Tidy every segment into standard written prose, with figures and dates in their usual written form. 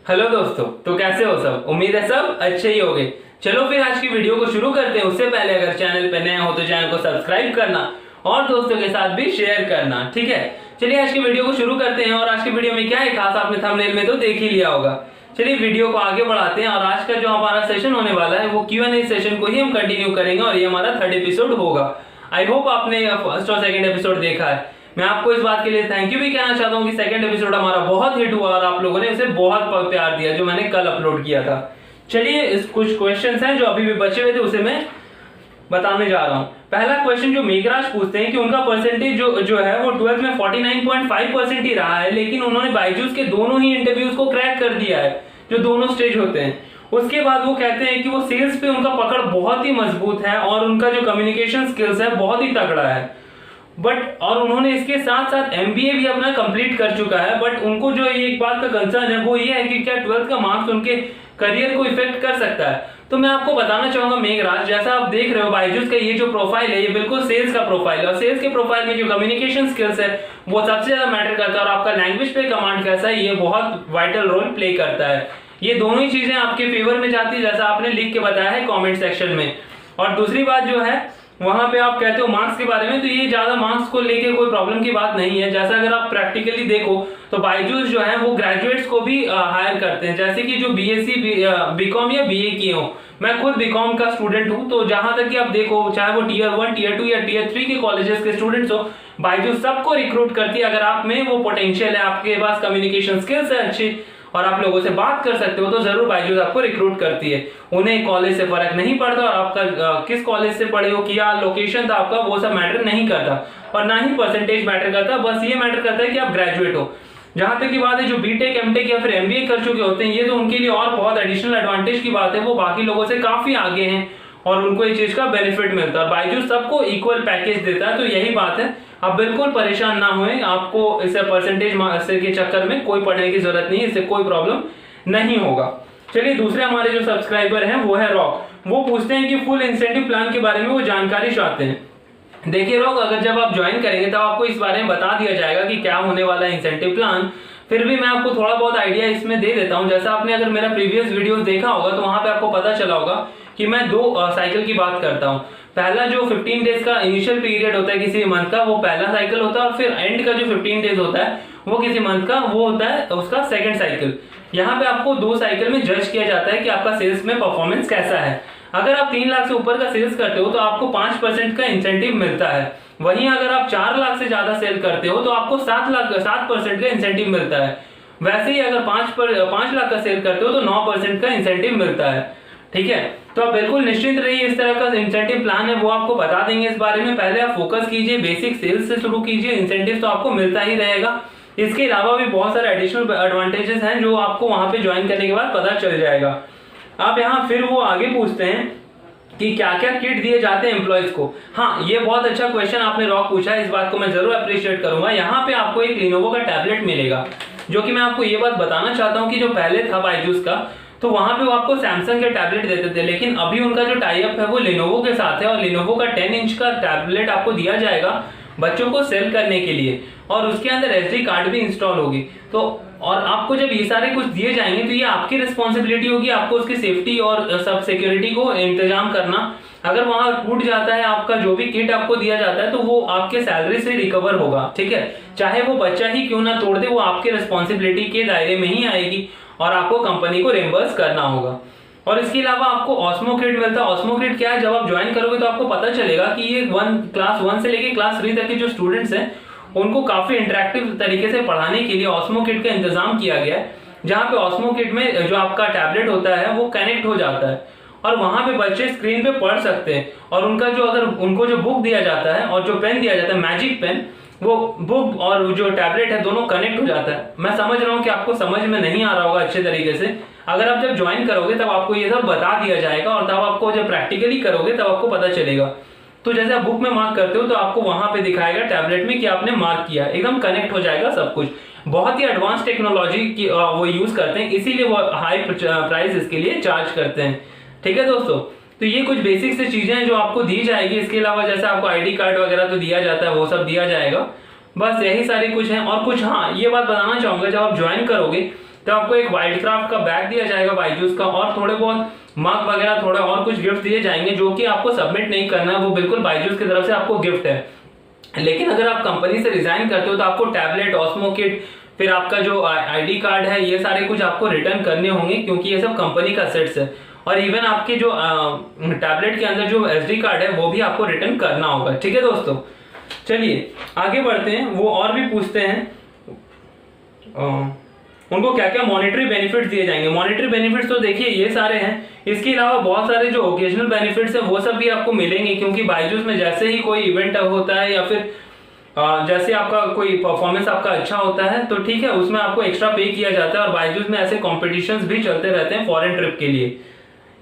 Hello दोस्तों, तो कैसे हो सब। उम्मीद है सब अच्छे ही होंगे। चलो फिर आज की वीडियो को शुरू करते हैं। उससे पहले अगर चैनल पे नए हो तो चैनल को सब्सक्राइब करना और दोस्तों के साथ भी शेयर करना, ठीक है। चलिए आज की वीडियो को शुरू करते हैं। और आज की वीडियो में क्या है खास, आपने थंबनेल में तो देख ही लिया होगा। चलिए वीडियो को आगे बढ़ाते हैं और आज का जो हमारा सेशन होने वाला है वो Q&A सेशन को ही हम कंटिन्यू करेंगे और ये हमारा 3rd एपिसोड होगा। आई होप आपने फर्स्ट और 2nd एपिसोड देखा है। मैं आपको इस बात के लिए थैंक यू भी कहना चाहता हूँ कि 2nd एपिसोड हमारा बहुत हिट हुआ और आप लोगों ने उसे बहुत प्यार दिया जो मैंने कल अपलोड किया था। चलिए इस कुछ क्वेश्चंस हैं जो अभी भी बचे हुए थे उसे मैं बताने जा रहा हूँ। पहला क्वेश्चन जो मेघराज पूछते हैं कि उनका परसेंटेज जो है वो 12th में 49.5% ही रहा है, लेकिन उन्होंने बायजूस के दोनों ही इंटरव्यूज को क्रैक कर दिया है जो दोनों स्टेज होते हैं। उसके बाद वो कहते हैं कि वो सेल्स पे उनका पकड़ बहुत ही मजबूत है और उनका जो कम्युनिकेशन स्किल्स है बहुत ही तगड़ा है। और उन्होंने इसके साथ साथ MBA भी अपना कंप्लीट कर चुका है। बट उनको जो एक बात का कंसर्न है वो ये है कि क्या 12th का मार्क्स उनके करियर को इफेक्ट कर सकता है। तो मैं आपको बताना चाहूंगा मेघराज, जैसा आप देख रहे हो बायजूस का ये जो प्रोफाइल है ये बिल्कुल सेल्स का प्रोफाइल है और सेल्स के प्रोफाइल में जो कम्युनिकेशन स्किल्स है वो सबसे ज्यादा मैटर करता है और आपका लैंग्वेज पे कमांड कैसा है ये बहुत वाइटल रोल प्ले करता है। ये दोनों ही चीजें आपके फेवर में जाती है जैसा आपने लिख के बताया है कॉमेंट सेक्शन में। और दूसरी बात जो है वहां पे आप कहते हो मार्क्स के बारे में, तो ये ज्यादा मार्क्स को लेके कोई प्रॉब्लम की बात नहीं है। जैसा अगर आप प्रैक्टिकली देखो तो बायजूस जो है वो ग्रेजुएट्स को भी हायर करते हैं, जैसे कि जो BSc बीकॉम या BA किए हो। मैं खुद बीकॉम का स्टूडेंट हूं, तो जहां तक कि आप देखो चाहे वो Tier 1 Tier 2 या Tier 3 के कॉलेजेस के स्टूडेंट्स हो, बायजूस सबको रिक्रूट करती है अगर आप में वो पोटेंशियल है, आपके पास कम्युनिकेशन स्किल्स है अच्छी और आप लोगों से बात कर सकते हो तो जरूर बायजूस आपको रिक्रूट करती है। उन्हें कॉलेज से फर्क नहीं पड़ता और आपका किस कॉलेज से पढ़े हो, क्या लोकेशन था आपका, वो सब मैटर नहीं करता और ना ही परसेंटेज मैटर करता। बस ये मैटर करता है कि आप ग्रेजुएट हो। जहां तक की बात है जो बीटेक एमटेक या फिर MBA कर चुके होते हैं ये तो उनके लिए और बहुत एडिशनल एडवांटेज की बात है, वो बाकी लोगों से काफी आगे हैं और उनको इस चीज का बेनिफिट मिलता है। बायजूस सबको इक्वल पैकेज देता है, तो यही बात है। आप बिल्कुल परेशान ना होए, आपको इसे परसेंटेज के चक्कर में कोई पढ़ने की जरूरत नहीं, इससे कोई प्रॉब्लम नहीं होगा। चलिए दूसरे हमारे जो सब्सक्राइबर हैं वो है रॉक। वो पूछते हैं कि फुल इंसेंटिव प्लान के बारे में वो जानकारी चाहते हैं। देखिए रॉक, अगर जब आप ज्वाइन करेंगे तब आपको इस बारे में बता दिया जाएगा कि क्या होने वाला है इंसेंटिव प्लान। फिर भी मैं आपको थोड़ा बहुत आइडिया इसमें दे देता हूं। जैसा आपने अगर मेरा प्रीवियस वीडियोस देखा होगा तो वहां पे आपको पता चला होगा कि मैं 2 साइकिल की बात करता हूं। पहला जो 15 डेज का इनिशियल पीरियड होता है किसी मंथ का, वो पहला साइकिल होता है और फिर एंड का जो 15 डेज होता है वो किसी मंथ का, वो होता है उसका 2nd साइकिल। यहाँ पे आपको 2 साइकिल में जज किया जाता है कि आपका सेल्स में परफॉर्मेंस कैसा है। अगर आप 3 लाख से ऊपर का सेल्स करते हो तो आपको 5% का इंसेंटिव मिलता है। वहीं अगर आप 4 लाख से ज्यादा सेल करते हो तो आपको 7% का इंसेंटिव मिलता है। वैसे ही अगर 5 लाख का सेल करते हो तो 9% का इंसेंटिव मिलता है, ठीक है। तो आप बिल्कुल निश्चिंत रहिए, इस तरह का इंसेंटिव प्लान है वो आपको बता देंगे इस बारे में। पहले आप फोकस कीजिए, बेसिक सेल्स से शुरू कीजिए, इंसेंटिव तो आपको मिलता ही रहेगा। इसके अलावा भी बहुत सारे एडिशनल एडवांटेजेस हैं जो आपको वहां पे ज्वाइन करने के बाद पता चल जाएगा। आप यहाँ फिर वो आगे पूछते हैं कि क्या क्या किट दिए जाते हैं एम्प्लॉयज को। हाँ, ये बहुत अच्छा क्वेश्चन आपने रॉक पूछा है, इस बात को मैं जरूर अप्रिशिएट करूंगा। यहाँ पे आपको एक लिनोवो का टैबलेट मिलेगा, जो कि मैं आपको ये बात बताना चाहता हूँ कि जो पहले था बायजूस का तो वहां पे वो आपको सैमसंग के टैबलेट देते थे, लेकिन अभी उनका जो टाई अप है वो लिनोवो के साथ है और लिनोवो का 10 इंच का टैबलेट आपको दिया जाएगा बच्चों को सेल करने के लिए और उसके अंदर SD कार्ड भी इंस्टॉल होगी। तो और आपको जब ये सारे कुछ दिए जाएंगे तो ये आपकी रिस्पॉन्सिबिलिटी होगी, आपको उसकी सेफ्टी और सब सिक्योरिटी को इंतजाम करना। अगर वहां टूट जाता है आपका जो भी किट आपको दिया जाता है तो वो आपके सैलरी से रिकवर होगा, ठीक है। चाहे वो बच्चा ही क्यों ना तोड़ दे, वो आपके रिस्पॉन्सिबिलिटी के दायरे में ही आएगी और आपको कंपनी को रिम्बर्स करना होगा। और इसके अलावा आपको ऑस्मो किट मिलता है। ऑस्मो किट क्या है, जब आप ज्वाइन करोगे तो आपको पता चलेगा कि ये क्लास 1 से लेके क्लास 3 तक के जो स्टूडेंट्स हैं उनको काफी इंटरेक्टिव तरीके से पढ़ाने के लिए ऑस्मो किट का इंतजाम किया गया है, जहाँ पे ऑस्मो किट में जो आपका टैबलेट होता है वो कनेक्ट हो जाता है और वहां पे बच्चे स्क्रीन पे पढ़ सकते हैं। और उनका जो अगर उनको जो बुक दिया जाता है और जो पेन दिया जाता है मैजिक पेन, वो बुक और जो टैबलेट है दोनों कनेक्ट हो जाता है। मैं समझ रहा हूँ कि आपको समझ में नहीं आ रहा होगा अच्छे तरीके से। अगर आप जब ज्वाइन करोगे तब आपको ये सब बता दिया जाएगा और तब आपको जब प्रैक्टिकली करोगे तब आपको पता चलेगा। तो जैसे आप बुक में मार्क करते हो तो आपको वहां पे दिखाएगा टैबलेट में कि आपने मार्क किया, एकदम कनेक्ट हो जाएगा सब कुछ। बहुत ही एडवांस टेक्नोलॉजी की वो यूज करते हैं, इसीलिए वो हाई प्राइस इसके लिए चार्ज करते हैं, ठीक है दोस्तों। तो ये कुछ बेसिक से चीजें हैं जो आपको दी जाएगी। इसके अलावा जैसे आपको ID कार्ड वगैरह तो दिया जाता है वो सब दिया जाएगा। बस यही सारी कुछ है। और कुछ हाँ ये बात बताना चाहूंगा, जब आप ज्वाइन करोगे तो आपको एक वाइल्डक्राफ्ट का बैग दिया जाएगा बायजूस का, और थोड़े बहुत मग वगैरह थोड़े और कुछ गिफ्ट दिए जाएंगे, जो कि आपको सबमिट नहीं करना है, वो बिल्कुल बायजूस की तरफ से आपको गिफ्ट है। लेकिन अगर आप कंपनी से रिजाइन करते हो तो आपको टैबलेट, ऑस्मो किट, फिर आपका जो आईडी कार्ड है, ये सारे कुछ आपको रिटर्न करने होंगे, क्योंकि ये सब कंपनी का सेट्स है। और इवन आपके जो टैबलेट के अंदर जो एसडी कार्ड है वो भी आपको रिटर्न करना होगा। ठीक है दोस्तों, चलिए आगे बढ़ते हैं। वो और भी पूछते हैं उनको क्या क्या मॉनेटरी बेनिफिट्स दिए जाएंगे। मॉनेटरी बेनिफिट्स तो देखिए ये सारे हैं, इसके अलावा बहुत सारे जो ओकेजनल बेनिफिट्स हैं वो सब भी आपको मिलेंगे, क्योंकि बायजूस में जैसे ही कोई इवेंट होता है या फिर जैसे आपका कोई परफॉर्मेंस आपका अच्छा होता है तो ठीक है, उसमें आपको एक्स्ट्रा पे किया जाता है। और बायजूस में ऐसे कॉम्पिटिशन्स भी चलते रहते हैं फॉरेन ट्रिप के लिए।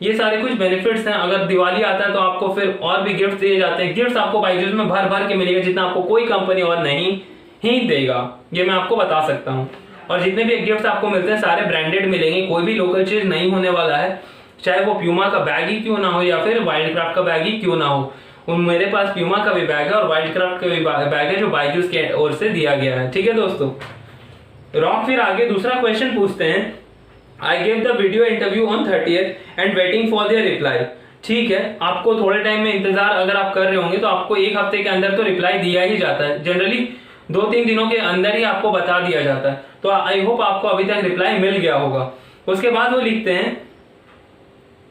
ये सारे कुछ बेनिफिट्स हैं। अगर दिवाली आता है तो आपको फिर और भी गिफ्ट दिए जाते हैं। गिफ्ट्स आपको बायजूस में भर भर के मिलेगा, जितना आपको कोई कंपनी और नहीं ही देगा, ये मैं आपको बता सकता हूँ। और जितने भी गिफ्ट्स आपको मिलते हैं सारे ब्रांडेड मिलेंगे, कोई भी लोकल चीज नहीं होने वाला है, चाहे वो प्यूमा का बैग ही क्यों ना हो या फिर वाइल्डक्राफ्ट का बैग ही क्यों ना हो। मेरे पास प्यूमा का भी बैग है और वाइल्डक्राफ्ट का भी बैग है जो बायजूस के ओर से दिया गया है। ठीक है दोस्तों, रॉक फिर आगे दूसरा क्वेश्चन पूछते हैं। I gave the video interview on 30th and waiting for their reply. ठीक है, आपको थोड़े टाइम में इंतजार अगर आप कर रहे होंगे तो आपको एक हफ्ते के अंदर तो रिप्लाई दिया ही जाता है। जनरली 2-3 दिनों के अंदर ही आपको बता दिया जाता है। तो आई होप आपको अभी तक रिप्लाई मिल गया होगा। उसके बाद वो लिखते हैं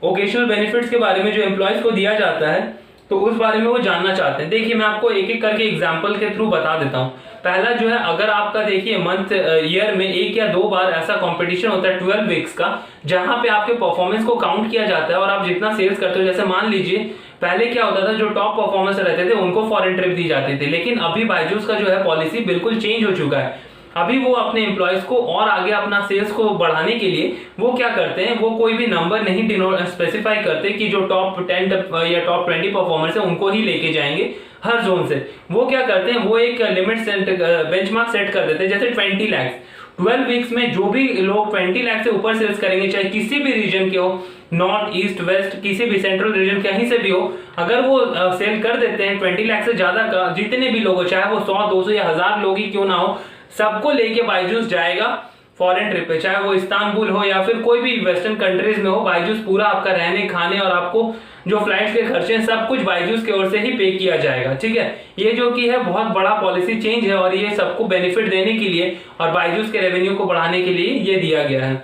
ओकेशनल बेनिफिट्स के बारे में जो एम्प्लॉयज को दिया जाता है, तो उस बारे में वो जानना चाहते हैं। देखिए मैं आपको एक एक करके एग्जांपल के थ्रू बता देता हूँ। पहला जो है, अगर आपका देखिए मंथ ईयर में 1 या 2 बार ऐसा कंपटीशन होता है 12 वीक्स का, जहां पे आपके परफॉर्मेंस को काउंट किया जाता है और आप जितना सेल्स करते हो। जैसे मान लीजिए पहले क्या होता था, जो टॉप परफॉर्मेंस रहते थे उनको फॉरेन ट्रिप दी जाती थी, लेकिन अभी बायजूस का जो है पॉलिसी बिल्कुल चेंज हो चुका है। अभी वो अपने एम्प्लॉयज को और आगे अपना सेल्स को बढ़ाने के लिए वो क्या करते हैं, वो कोई भी नंबर नहीं स्पेसिफाई करते कि जो टॉप 10 या टॉप 20 परफॉर्मर्स है उनको ही लेके जाएंगे हर जोन से। वो क्या करते हैं, वो एक लिमिट सेट, बेंचमार्क सेट कर देते हैं, जैसे 20 लाख। 12 वीक्स में जो भी लोग 20 लाख से ऊपर सेल्स करेंगे, चाहे किसी भी रीजन के हो, नॉर्थ, ईस्ट, वेस्ट, किसी भी सेंट्रल रीजन कहीं से भी हो, अगर वो सेल कर देते हैं 20 लाख से ज्यादा का, जितने भी लोग हो, चाहे वो 100, 200 या 1000 लोग ही क्यों ना हो, सबको लेके बायजूस जाएगा फॉरेन ट्रिप पे। चाहे वो इस्तांबुल हो या फिर कोई भी वेस्टर्न कंट्रीज में हो, बायजूस पूरा आपका रहने, खाने और आपको जो फ्लाइट्स के खर्चे हैं सब कुछ बायजूस की ओर से ही पे किया जाएगा। ठीक है, ये जो कि है बहुत बड़ा पॉलिसी चेंज है और ये सबको बेनिफिट देने के लिए और बायजूस के रेवेन्यू को बढ़ाने के लिए ये दिया गया है।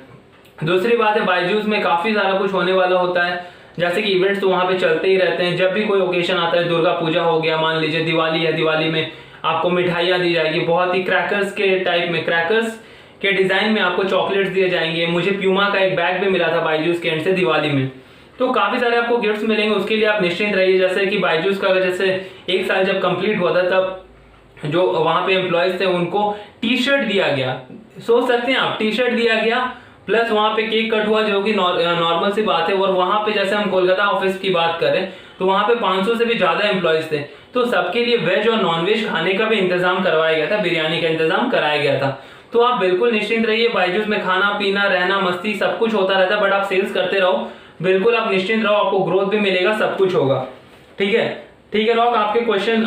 दूसरी बात है, बायजूस में काफी सारा कुछ होने वाला होता है, जैसे कि इवेंट्स तो वहां पे चलते ही रहते हैं। जब भी कोई ओकेशन आता है, दुर्गा पूजा हो गया, मान लीजिए दिवाली है, दिवाली में आपको मिठाइयाँ दी जाएगी, बहुत ही क्रैकर्स के टाइप में, क्रैकर्स के डिजाइन में आपको चॉकलेट्स दिए जाएंगे। मुझे प्यूमा का एक बैग भी मिला था बायजूस के एंड से दिवाली में। तो काफी सारे आपको गिफ्ट्स मिलेंगे, उसके लिए आप निश्चिंत रहिए। जैसे कि बायजूस का जैसे 1 साल जब कंप्लीट हुआ था तब जो वहां पे एम्प्लॉयज थे उनको टी शर्ट दिया गया। सोच सकते हैं आप, टी शर्ट दिया गया प्लस वहां पे केक कट हुआ, जो कि नॉर्मल सी बात है। और वहां पे जैसे हम कोलकाता ऑफिस की बात करें तो वहां पे 500 से भी ज्यादा एम्प्लॉयज थे, तो सबके लिए वेज और नॉन वेज खाने का भी इंतजाम करवाया गया था, बिरयानी का इंतजाम कराया गया था। तो आप बिल्कुल निश्चिंत रहिए, बायजूस में खाना पीना, रहना, मस्ती सब कुछ होता रहता है, बट आप सेल्स करते रहो, बिल्कुल आप निश्चिंत रहो, आपको ग्रोथ भी मिलेगा, सब कुछ होगा। ठीक है, ठीक है रॉक, आपके क्वेश्चन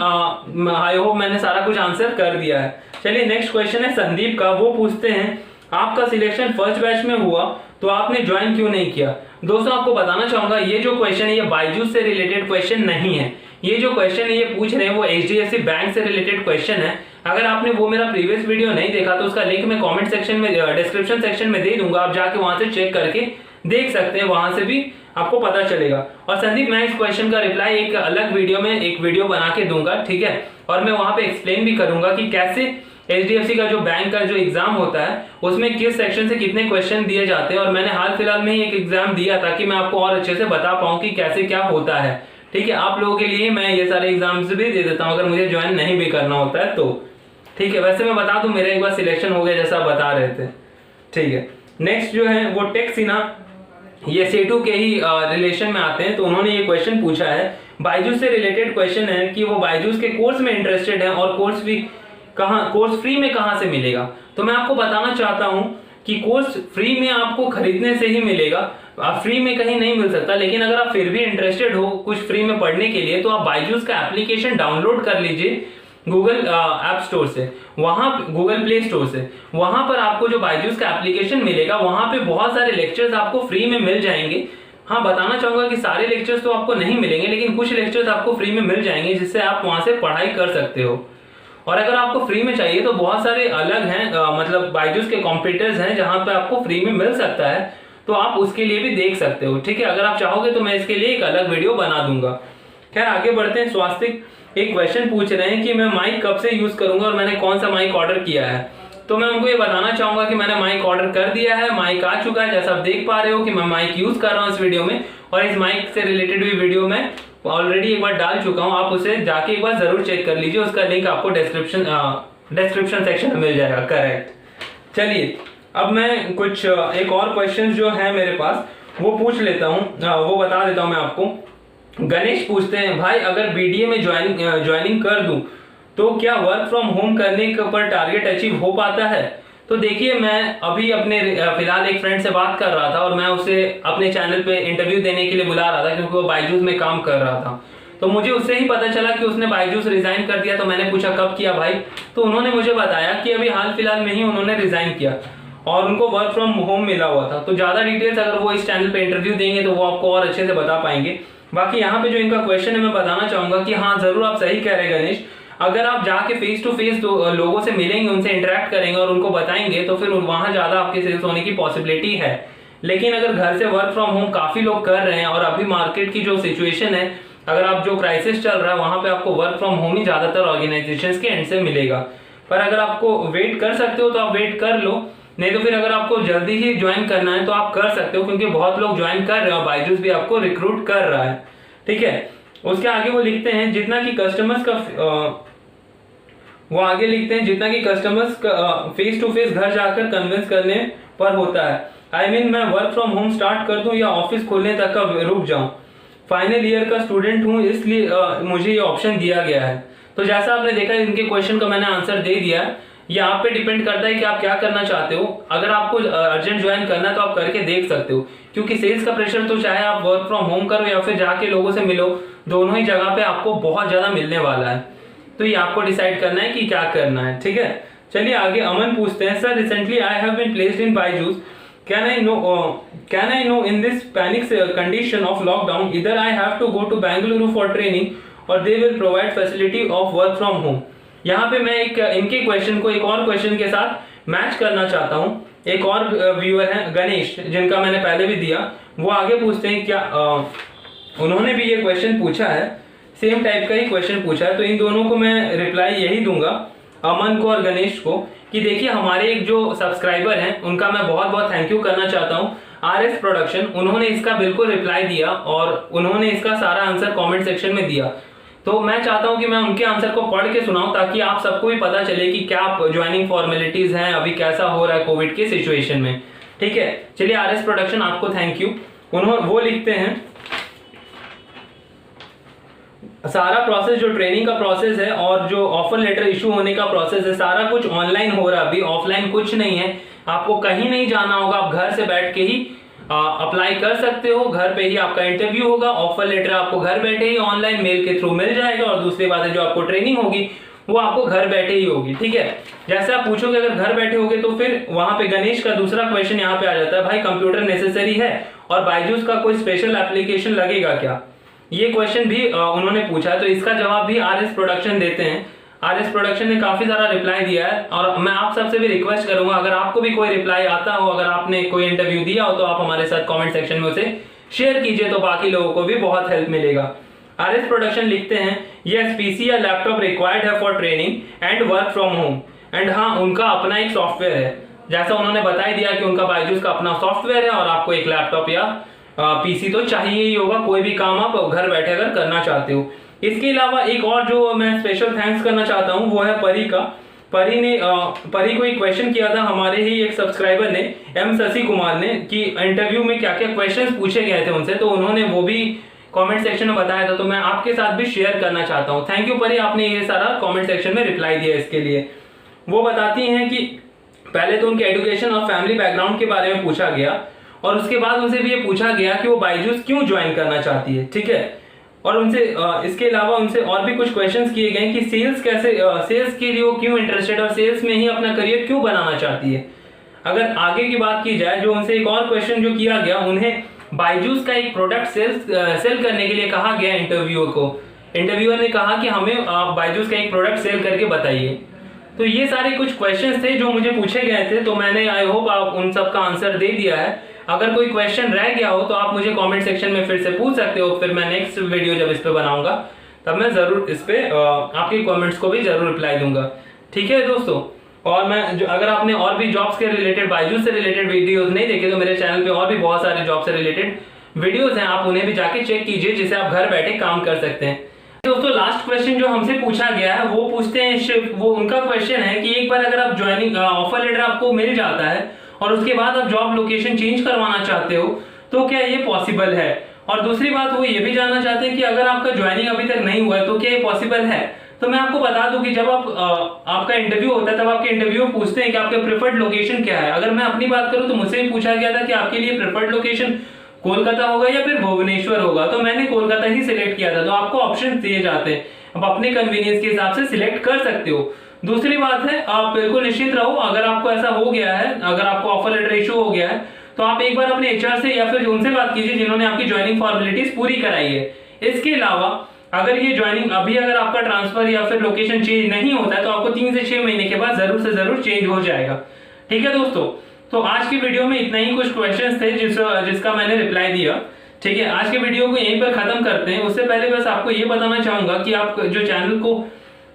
आई होप मैंने सारा कुछ आंसर कर दिया है। चलिए नेक्स्ट क्वेश्चन है संदीप का। वो पूछते हैं आपका सिलेक्शन फर्स्ट बैच में हुआ तो आपने ज्वाइन क्यों नहीं किया। दोस्तों आपको बताना चाहूंगा, ये जो क्वेश्चन है ये बायजूस से रिलेटेड क्वेश्चन नहीं है। ये जो क्वेश्चन है ये पूछ रहे हैं वो HDFC बैंक से रिलेटेड क्वेश्चन है। अगर आपने वो मेरा प्रीवियस वीडियो नहीं देखा तो उसका लिंक मैं कमेंट सेक्शन में, डिस्क्रिप्शन सेक्शन में दे दूंगा, आप जाके वहां से चेक करके देख सकते हैं, वहां से भी आपको पता चलेगा। और संदीप मैं इस क्वेश्चन का रिप्लाई एक अलग वीडियो में एक वीडियो बना के दूंगा, ठीक है, और मैं वहां पे एक्सप्लेन भी करूंगा कि कैसे HDFC का जो बैंक का जो एग्जाम होता है उसमें किस सेक्शन से कितने क्वेश्चन दिए जाते हैं। और मैंने हाल फिलहाल में ही एक एग्जाम दिया ताकि मैं आपको और अच्छे से बता पाऊं कि कैसे क्या होता है। ठीक है, आप लोगों के लिए मैं ये सारे एग्जाम्स भी दे देता हूं अगर मुझे ज्वाइन नहीं भी करना होता है तो। ठीक है, वैसे मैं बता दूं मेरा एक बार सिलेक्शन हो गया जैसा बता रहे थे। ठीक है, नेक्स्ट जो है वो टेक्सिना, ये सेटू के ही रिलेशन में आते हैं। तो उन्होंने ये क्वेश्चन पूछा है, बायजूस से रिलेटेड क्वेश्चन है कि वो बायजूस के कोर्स में इंटरेस्टेड है और कोर्स फ्री में कहां से मिलेगा। तो मैं आपको बताना चाहता हूं कि कोर्स फ्री में आपको खरीदने से ही मिलेगा, फ्री में कहीं नहीं मिल सकता। लेकिन अगर आप फिर भी इंटरेस्टेड हो कुछ फ्री में पढ़ने के लिए तो आप बायजूस का एप्लीकेशन डाउनलोड कर लीजिए, गूगल ऐप स्टोर से, वहां गूगल प्ले स्टोर से, वहां पर आपको जो बायजूस का एप्लीकेशन मिलेगा, वहां पे बहुत सारे लेक्चर्स आपको फ्री में मिल जाएंगे। हाँ, बताना चाहूंगा कि सारे लेक्चर्स तो आपको नहीं मिलेंगे, लेकिन कुछ लेक्चर्स आपको फ्री में मिल जाएंगे जिससे आप वहां से पढ़ाई कर सकते हो। और अगर आपको फ्री में चाहिए तो बहुत सारे अलग हैं, मतलब बायजूस के कॉम्पिटिटर्स हैं जहां पे आपको फ्री में मिल सकता है, तो आप उसके लिए भी देख सकते हो। ठीक है, अगर आप चाहोगे तो मैं इसके लिए एक अलग वीडियो बना दूंगा। खैर, आगे बढ़ते हैं। स्वास्तिक एक क्वेश्चन पूछ रहे हैं कि मैं माइक कब से यूज करूंगा और मैंने कौन सा माइक ऑर्डर किया है। तो मैं उनको ये बताना चाहूंगा कि मैंने माइक ऑर्डर कर दिया है, माइक आ चुका है। जैसा आप देख पा रहे हो कि मैं माइक यूज कर रहा हूँ इस वीडियो में, और इस माइक से रिलेटेड भी वीडियो में ऑलरेडी एक बार डाल चुका हूँ। आप उसे जाके एक बार जरूर चेक कर लीजिए, उसका लिंक आपको डिस्क्रिप्शन सेक्शन में मिल जाएगा। करेक्ट। चलिए, अब मैं कुछ एक और क्वेश्चन जो है मेरे पास वो पूछ लेता हूँ, वो बता देता हूँ मैं आपको। गणेश पूछते हैं, भाई अगर बीडीए में ज्वाइनिंग कर दूं तो क्या वर्क फ्रॉम होम करने पर टारगेट अचीव हो पाता है? तो देखिए, मैं अभी अपने फिलहाल एक फ्रेंड से बात कर रहा था और मैं उसे अपने चैनल पे इंटरव्यू देने के लिए बुला रहा था, क्योंकि वो बायजूस में काम कर रहा था। तो मुझे उससे ही पता चला कि उसने बायजूस रिजाइन कर दिया। तो मैंने पूछा कब किया भाई? तो उन्होंने मुझे बताया कि अभी हाल फिलहाल में ही उन्होंने रिजाइन किया और उनको वर्क फ्रॉम होम मिला हुआ था। तो ज्यादा डिटेल्स अगर वो इस चैनल पे इंटरव्यू देंगे तो वो आपको और अच्छे से बता पाएंगे। बाकी यहाँ पे जो इनका क्वेश्चन है मैं बताना चाहूंगा कि हाँ, जरूर आप सही कह रहे हैं गणेश। अगर आप जाके फेस टू फेस लोगों से मिलेंगे, उनसे इंटरेक्ट करेंगे और उनको बताएंगे तो फिर वहां ज्यादा आपके सेल्स होने की पॉसिबिलिटी है। लेकिन अगर घर से वर्क फ्रॉम होम काफी लोग कर रहे हैं और अभी मार्केट की जो सिचुएशन है, अगर आप जो क्राइसिस चल रहा है वहां पे आपको वर्क फ्रॉम होम ही ज्यादातर ऑर्गेनाइजेशंस के एंड से मिलेगा। पर अगर आपको वेट कर सकते हो तो आप वेट कर लो, नहीं तो फिर अगर आपको जल्दी ही ज्वाइन करना है तो आप कर सकते हो, क्योंकि बहुत लोग ज्वाइन कर रहे हो, बायजूस भी आपको रिक्रूट कर रहा है। ठीक है, उसके आगे वो लिखते हैं जितना कि कस्टमर्स का फेस टू फेस घर जाकर कन्विंस करने पर होता है। मैं वर्क फ्रॉम होम स्टार्ट कर दूं या ऑफिस खोलने तक का रुक जाऊं। फाइनल ईयर का स्टूडेंट हूं, इसलिए मुझे ये ऑप्शन दिया गया है। तो जैसा आपने देखा, इनके क्वेश्चन का मैंने आंसर दे दिया। ये आप पे डिपेंड करता है कि आप क्या करना चाहते हो। अगर आपको अर्जेंट ज्वाइन करना है तो आप करके देख सकते हो, क्योंकि सेल्स का प्रेशर तो चाहे आप वर्क फ्रॉम होम करो या फिर जाके लोगों से मिलो, दोनों ही जगह पे आपको बहुत ज्यादा मिलने वाला है। तो ये आपको डिसाइड करना है कि क्या करना है। ठीक है, चलिए आगे। अमन पूछते हैं, sir recently I have been placed in Byju's, can I know in this panic condition of lockdown इधर I have to go to Bengaluru for training और they will provide facility of work from home. यहाँ पे मैं इनके question को एक और question के साथ मैच करना चाहता हूँ। एक और व्यूअर है गणेश, जिनका मैंने पहले भी दिया, वो आगे पूछते हैं क्या उन्होंने भी ये क्वेश्चन पूछा है, सेम टाइप का ही क्वेश्चन पूछा है। तो इन दोनों को मैं रिप्लाई यही दूंगा, अमन को और गणेश को, कि देखिए हमारे एक जो सब्सक्राइबर हैं उनका मैं बहुत बहुत थैंक यू करना चाहता हूँ, RS प्रोडक्शन। उन्होंने इसका बिल्कुल रिप्लाई दिया और उन्होंने इसका सारा आंसर कमेंट सेक्शन में दिया। तो मैं चाहता हूं कि मैं उनके आंसर को पढ़ के सुनाऊं, ताकि आप सबको भी पता चले कि क्या ज्वाइनिंग फॉर्मेलिटीज हैं, अभी कैसा हो रहा है कोविड के सिचुएशन में। ठीक है, चलिए RS प्रोडक्शन आपको थैंक यू। वो लिखते हैं, सारा प्रोसेस जो ट्रेनिंग का प्रोसेस है और जो ऑफर लेटर इशू होने का प्रोसेस है, सारा कुछ ऑनलाइन हो रहा है, अभी ऑफलाइन कुछ नहीं है। आपको कहीं नहीं जाना होगा, आप घर से बैठ के ही अप्लाई कर सकते हो। घर पे ही आपका इंटरव्यू होगा, ऑफर लेटर आपको घर बैठे ही ऑनलाइन मेल के थ्रू मिल जाएगा, और दूसरी बात है जो आपको ट्रेनिंग होगी वो आपको घर बैठे ही होगी। ठीक है, जैसे आप पूछोगे अगर घर बैठे होगे तो फिर वहां पे गणेश का दूसरा क्वेश्चन यहाँ पे आ जाता है, भाई कंप्यूटर नेसेसरी है और बायजूस का कोई स्पेशल एप्लीकेशन लगेगा क्या? ये क्वेश्चन भी उन्होंने पूछा है। तो इसका जवाब भी RS प्रोडक्शन देते हैं। RS प्रोडक्शन ने काफी सारा रिप्लाई दिया है, और मैं आप सबसे भी रिक्वेस्ट करूंगा, अगर आपको भी कोई रिप्लाई आता हो, अगर आपने कोई इंटरव्यू दिया हो, तो आप हमारे साथ कमेंट सेक्शन में उसे शेयर कीजिए, तो बाकी लोगों को भी बहुत हेल्प मिलेगा। RS प्रोडक्शन लिखते हैं, यस PC या लैपटॉप रिक्वायर्ड है for training and work from home. And हाँ, उनका अपना एक सॉफ्टवेयर है, जैसा उन्होंने बता ही दिया कि उनका बायजूस का अपना सॉफ्टवेयर है, और आपको एक लैपटॉप या PC तो चाहिए ही होगा, कोई भी काम आप घर बैठे अगर करना चाहते हो। इसके अलावा एक और जो मैं स्पेशल थैंक्स करना चाहता हूं वो है परी का। परी को एक क्वेश्चन किया था हमारे ही एक सब्सक्राइबर ने, M शशि कुमार ने, कि इंटरव्यू में क्या क्या क्वेश्चंस पूछे गए थे उनसे, तो उन्होंने वो भी कमेंट सेक्शन में बताया था, तो मैं आपके साथ भी शेयर करना चाहता हूं। थैंक यू परी, आपने ये सारा कमेंट सेक्शन में रिप्लाई दिया इसके लिए। वो बताती हैं कि पहले तो उनके एजुकेशन और फैमिली बैकग्राउंड के बारे में पूछा गया, और उसके बाद उनसे भी ये पूछा गया कि वो बायजूस क्यों ज्वाइन करना चाहती है। ठीक है, और उनसे इसके अलावा उनसे और भी कुछ क्वेश्चंस किए गए कि सेल्स के लिए वो क्यों इंटरेस्टेड और सेल्स में ही अपना करियर क्यों बनाना चाहती है। अगर आगे की बात की जाए, जो उनसे एक और क्वेश्चन जो किया गया, उन्हें बायजूस का एक प्रोडक्ट सेल करने के लिए कहा गया इंटरव्यूअर ने कहा कि हमें बायजूस का एक प्रोडक्ट सेल करके बताइए। तो ये सारे कुछ क्वेश्चंस थे जो मुझे पूछे गए थे, तो मैंने आई होप आप उन सब का आंसर दे दिया है। अगर कोई क्वेश्चन रह गया हो तो आप मुझे कमेंट सेक्शन में फिर से पूछ सकते हो, फिर मैं नेक्स्ट वीडियो जब इस पे बनाऊंगा तब मैं जरूर इस पे आपके कमेंट्स को भी जरूर रिप्लाई दूंगा। ठीक है दोस्तों, और मैं अगर आपने और भी जॉब्स के रिलेटेड, बायजूस से रिलेटेड वीडियोस नहीं देखे तो मेरे चैनल पे और भी बहुत सारे जॉब से रिलेटेड वीडियोस हैं, आप उन्हें भी जाके चेक कीजिए, जिससे आप घर बैठे काम कर सकते हैं। दोस्तों लास्ट क्वेश्चन जो हमसे पूछा गया है वो पूछते हैं, वो उनका क्वेश्चन है कि एक बार अगर आप ज्वाइनिंग ऑफर लेटर आपको मिल जाता है और उसके बाद आप जॉब लोकेशन चेंज करवाना चाहते हो तो क्या ये पॉसिबल है। और दूसरी बात वो ये भी जानना चाहते हैं कि अगर आपका ज्वाइनिंग अभी तक नहीं हुआ है तो क्या ये पॉसिबल है। तो मैं आपको बता दूं कि जब आपका इंटरव्यू होता है तब आपके इंटरव्यू पूछते हैं कि आपका प्रेफर्ड लोकेशन क्या है। अगर मैं अपनी बात करूं तो मुझसे भी पूछा गया था कि आपके लिए प्रेफर्ड लोकेशन कोलकाता होगा या फिर भुवनेश्वर होगा, तो मैंने कोलकाता ही सिलेक्ट किया था। तो आपको ऑप्शन दिए जाते हैं, आप अपने कन्वीनियंस के हिसाब से सिलेक्ट कर सकते हो। दूसरी बात है, आप बिल्कुल निश्चित रहो, अगर आपको ऐसा हो गया है, अगर आपको ऑफर लेटर इशू हो गया है तो आप एक बार अपने एचआर से या फिर उनसे बात कीजिए जिन्होंने आपकी ज्वाइनिंग फॉर्मेलिटीज पूरी कराई है। इसके अलावा अगर ये ज्वाइनिंग अभी अगर आपका ट्रांसफर या फिर लोकेशन चेंज नहीं होता है तो आपको 3 से 6 महीने के बाद जरूर से जरूर चेंज हो जाएगा। ठीक है दोस्तों, तो आज की वीडियो में इतना ही कुछ क्वेश्चंस थे जिसका मैंने रिप्लाई दिया। ठीक है, आज के वीडियो को यहीं पर खत्म करते हैं। उससे पहले बस आपको ये बताना चाहूंगा कि आप जो चैनल को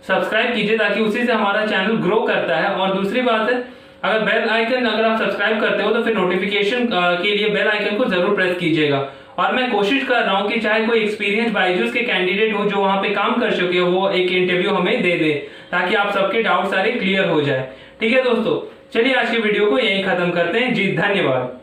सब्सक्राइब कीजिए ताकि उसी से हमारा चैनल ग्रो करता है। और दूसरी बात है, अगर बेल आइकन अगर आप सब्सक्राइब करते हो तो फिर नोटिफिकेशन के लिए बेल आइकन को जरूर प्रेस कीजिएगा। और मैं कोशिश कर रहा हूं कि चाहे कोई एक्सपीरियंस बायजूस के कैंडिडेट हो जो वहां पे काम कर चुके हो, वो एक इंटरव्यू हमें दे दे ताकि आप सबके डाउट सारे क्लियर हो जाए। ठीक है दोस्तों, चलिए आज की वीडियो को यहीं खत्म करते हैं जी, धन्यवाद।